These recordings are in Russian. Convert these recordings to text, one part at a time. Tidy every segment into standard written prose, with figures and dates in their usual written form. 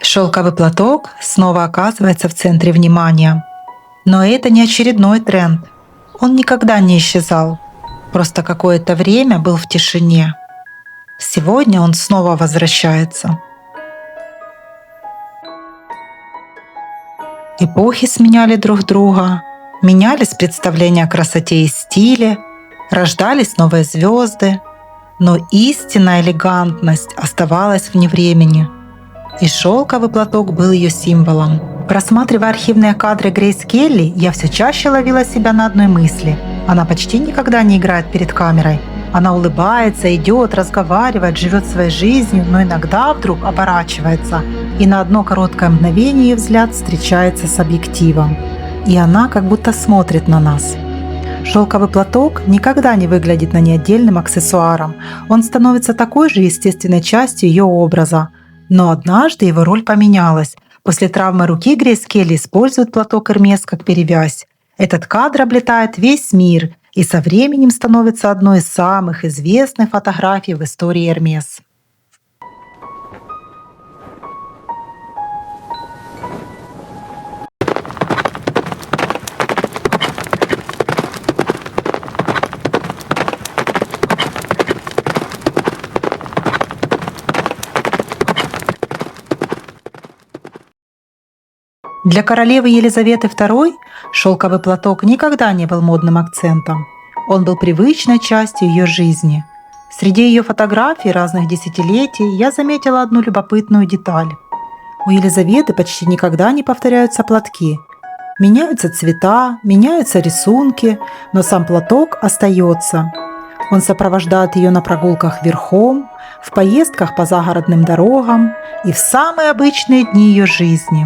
Шелковый платок снова оказывается в центре внимания. Но это не очередной тренд. Он никогда не исчезал. Просто какое-то время был в тишине. Сегодня он снова возвращается. Эпохи сменяли друг друга, менялись представления о красоте и стиле, рождались новые звезды, но истинная элегантность оставалась вне времени. И шелковый платок был ее символом. Просматривая архивные кадры Грейс Келли, я все чаще ловила себя на одной мысли. Она почти никогда не играет перед камерой. Она улыбается, идет, разговаривает, живет своей жизнью, но иногда вдруг оборачивается, и на одно короткое мгновение ее взгляд встречается с объективом. И она как будто смотрит на нас. Шелковый платок никогда не выглядит на ней отдельным аксессуаром. Он становится такой же естественной частью ее образа. Но однажды его роль поменялась. После травмы руки Грейс Келли использует платок Hermès как перевязь. Этот кадр облетает весь мир и со временем становится одной из самых известных фотографий в истории Hermès. Для королевы Елизаветы II шелковый платок никогда не был модным акцентом. Он был привычной частью ее жизни. Среди ее фотографий разных десятилетий я заметила одну любопытную деталь. У Елизаветы почти никогда не повторяются платки. Меняются цвета, меняются рисунки, но сам платок остается. Он сопровождает ее на прогулках верхом, в поездках по загородным дорогам и в самые обычные дни ее жизни.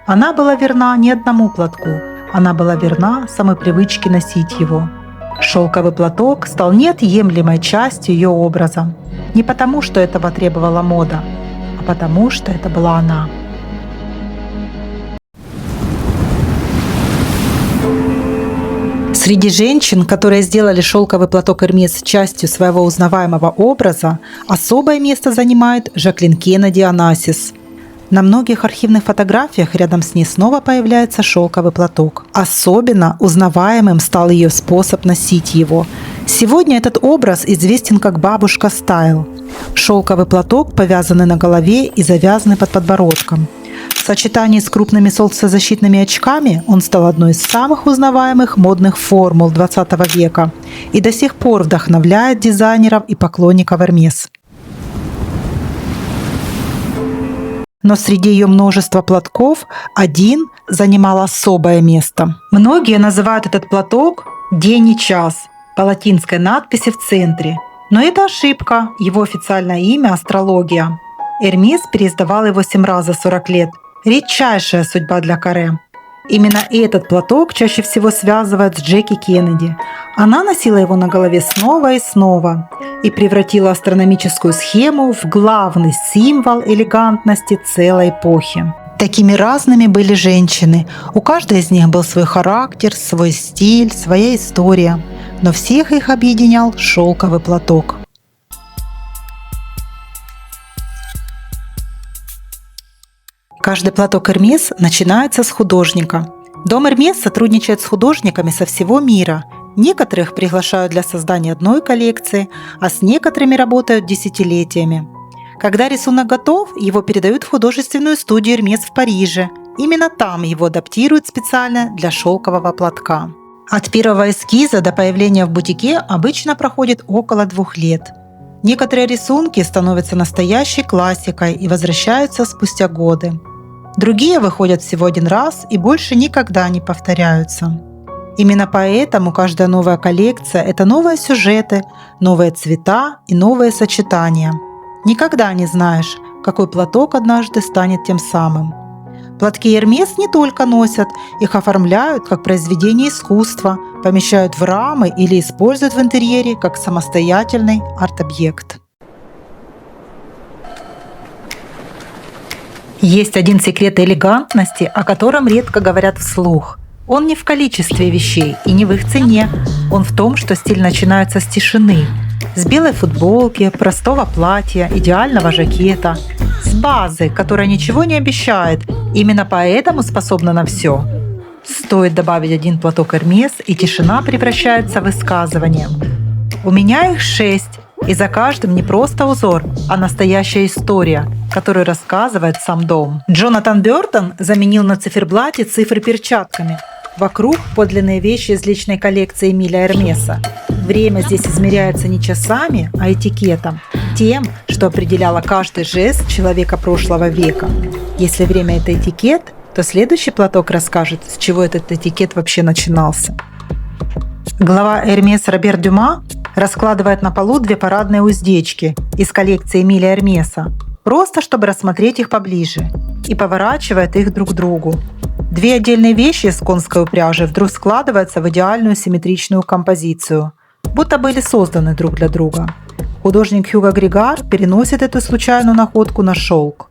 Она была верна не одному платку, она была верна самой привычке носить его. Шелковый платок стал неотъемлемой частью ее образа. Не потому, что этого требовала мода, а потому, что это была она. Среди женщин, которые сделали шелковый платок Hermès частью своего узнаваемого образа, особое место занимает Жаклин Кеннеди Онассис. На многих архивных фотографиях рядом с ней снова появляется шелковый платок. Особенно узнаваемым стал ее способ носить его. Сегодня этот образ известен как бабушка стайл. Шелковый платок, повязанный на голове и завязанный под подбородком. В сочетании с крупными солнцезащитными очками он стал одной из самых узнаваемых модных формул XX века и до сих пор вдохновляет дизайнеров и поклонников Hermès. Но среди ее множества платков один занимал особое место. Многие называют этот платок «День и час» по латинской надписи в центре. Но это ошибка, его официальное имя – астрология. Hermès переиздавал его 7 раз за 40 лет. Редчайшая судьба для каре. Именно этот платок чаще всего связывают с Джеки Кеннеди. Она носила его на голове снова и снова и превратила астрономическую схему в главный символ элегантности целой эпохи. Такими разными были женщины. У каждой из них был свой характер, свой стиль, своя история. Но всех их объединял шелковый платок. Каждый платок Hermès начинается с художника. Дом Hermès сотрудничает с художниками со всего мира. Некоторых приглашают для создания одной коллекции, а с некоторыми работают десятилетиями. Когда рисунок готов, его передают в художественную студию Hermès в Париже. Именно там его адаптируют специально для шелкового платка. От первого эскиза до появления в бутике обычно проходит около 2 лет. Некоторые рисунки становятся настоящей классикой и возвращаются спустя годы. Другие выходят всего один раз и больше никогда не повторяются. Именно поэтому каждая новая коллекция – это новые сюжеты, новые цвета и новые сочетания. Никогда не знаешь, какой платок однажды станет тем самым. Платки Hermès не только носят, их оформляют как произведение искусства, помещают в рамы или используют в интерьере как самостоятельный арт-объект. Есть один секрет элегантности, о котором редко говорят вслух. Он не в количестве вещей и не в их цене. Он в том, что стиль начинается с тишины. С белой футболки, простого платья, идеального жакета. С базы, которая ничего не обещает, именно поэтому способна на все. Стоит добавить один платок Hermès, и тишина превращается в высказывание. У меня их 6, и за каждым не просто узор, а настоящая история, которую рассказывает сам дом. Джонатан Бёртон заменил на циферблате цифры перчатками. Вокруг подлинные вещи из личной коллекции Эмиля Эрмеса. Время здесь измеряется не часами, а этикетом. Тем, что определяло каждый жест человека прошлого века. Если время – это этикет, то следующий платок расскажет, с чего этот этикет вообще начинался. Глава Hermès Робер Дюма раскладывает на полу 2 парадные уздечки из коллекции Эмиля Эрмеса, просто чтобы рассмотреть их поближе, и поворачивает их друг к другу. 2 отдельные вещи из конской упряжи вдруг складываются в идеальную симметричную композицию, будто были созданы друг для друга. Художник Хьюго Григар переносит эту случайную находку на шелк.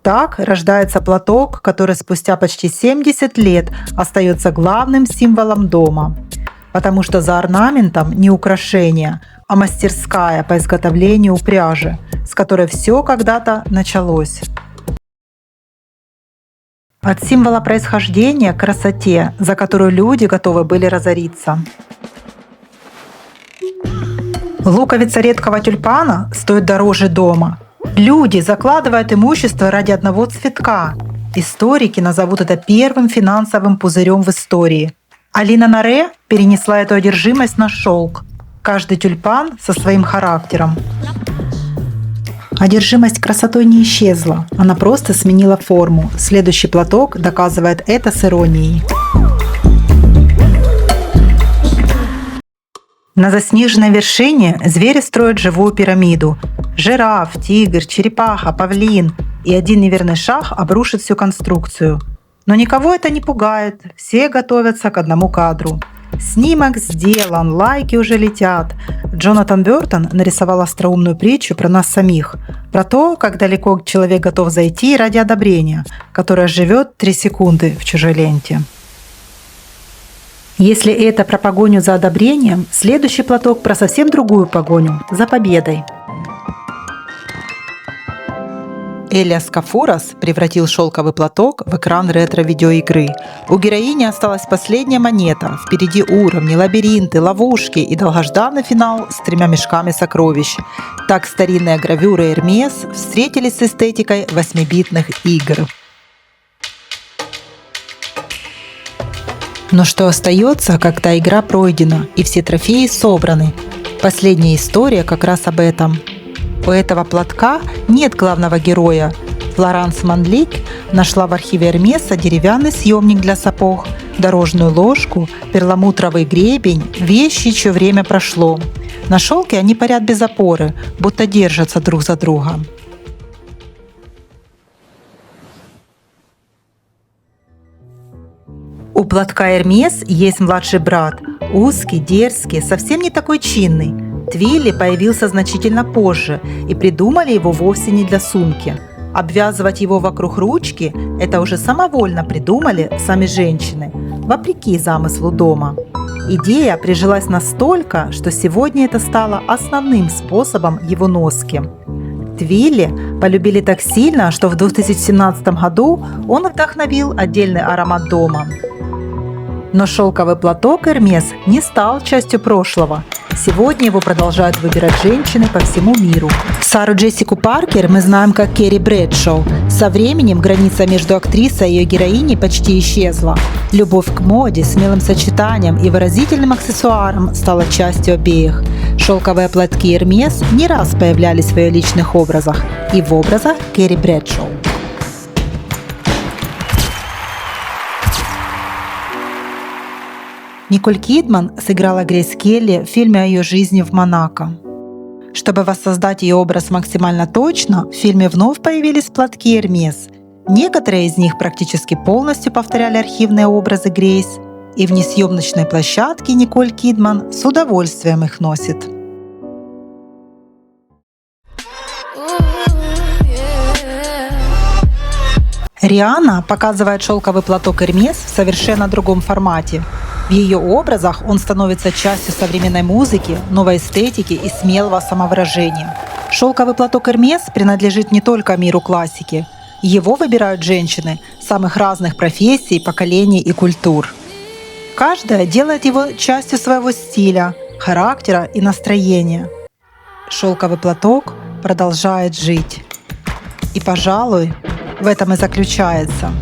Так рождается платок, который спустя почти 70 лет остается главным символом дома. Потому что за орнаментом не украшение, а мастерская по изготовлению упряжи, с которой все когда-то началось. От символа происхождения к красоте, за которую люди готовы были разориться. Луковица редкого тюльпана стоит дороже дома. Люди закладывают имущество ради одного цветка. Историки назовут это первым финансовым пузырем в истории. Алина Наре перенесла эту одержимость на шелк. Каждый тюльпан со своим характером. Одержимость красотой не исчезла, она просто сменила форму. Следующий платок доказывает это с иронией. На заснеженной вершине звери строят живую пирамиду. Жираф, тигр, черепаха, павлин. И один неверный шаг обрушит всю конструкцию. Но никого это не пугает, все готовятся к одному кадру. Снимок сделан, лайки уже летят. Джонатан Бёртон нарисовал остроумную притчу про нас самих, про то, как далеко человек готов зайти ради одобрения, которое живет 3 секунды в чужой ленте. Если это про погоню за одобрением, следующий платок про совсем другую погоню – за победой. Элиас Кафурас превратил шелковый платок в экран ретро-видеоигры. У героини осталась последняя монета, впереди уровни, лабиринты, ловушки и долгожданный финал с 3 мешками сокровищ. Так старинные гравюры Hermès встретились с эстетикой 8-битных игр. Но что остается, когда игра пройдена и все трофеи собраны? Последняя история как раз об этом. У этого платка нет главного героя. Флоранс Манлик нашла в архиве Эрмеса деревянный съемник для сапог, дорожную ложку, перламутровый гребень, вещи, чье время прошло. На шелке они парят без опоры, будто держатся друг за друга. У платка Hermès есть младший брат, узкий, дерзкий, совсем не такой чинный. Твилли появился значительно позже, и придумали его вовсе не для сумки. Обвязывать его вокруг ручки – это уже самовольно придумали сами женщины, вопреки замыслу дома. Идея прижилась настолько, что сегодня это стало основным способом его носки. Твилли полюбили так сильно, что в 2017 году он вдохновил отдельный аромат дома. Но шелковый платок Hermès не стал частью прошлого. Сегодня его продолжают выбирать женщины по всему миру. Сару Джессику Паркер мы знаем как Керри Брэдшоу. Со временем граница между актрисой и ее героиней почти исчезла. Любовь к моде, смелым сочетаниям и выразительным аксессуарам стала частью обеих. Шелковые платки Hermès не раз появлялись в ее личных образах и в образах Керри Брэдшоу. Николь Кидман сыграла Грейс Келли в фильме о ее жизни в Монако. Чтобы воссоздать ее образ максимально точно, в фильме вновь появились платки Hermès. Некоторые из них практически полностью повторяли архивные образы Грейс, и в несъемочной площадке Николь Кидман с удовольствием их носит. Риhanna показывает шелковый платок Hermès в совершенно другом формате. В ее образах он становится частью современной музыки, новой эстетики и смелого самовыражения. Шелковый платок Hermes принадлежит не только миру классики. Его выбирают женщины самых разных профессий, поколений и культур. Каждая делает его частью своего стиля, характера и настроения. Шелковый платок продолжает жить. И, пожалуй, в этом и заключается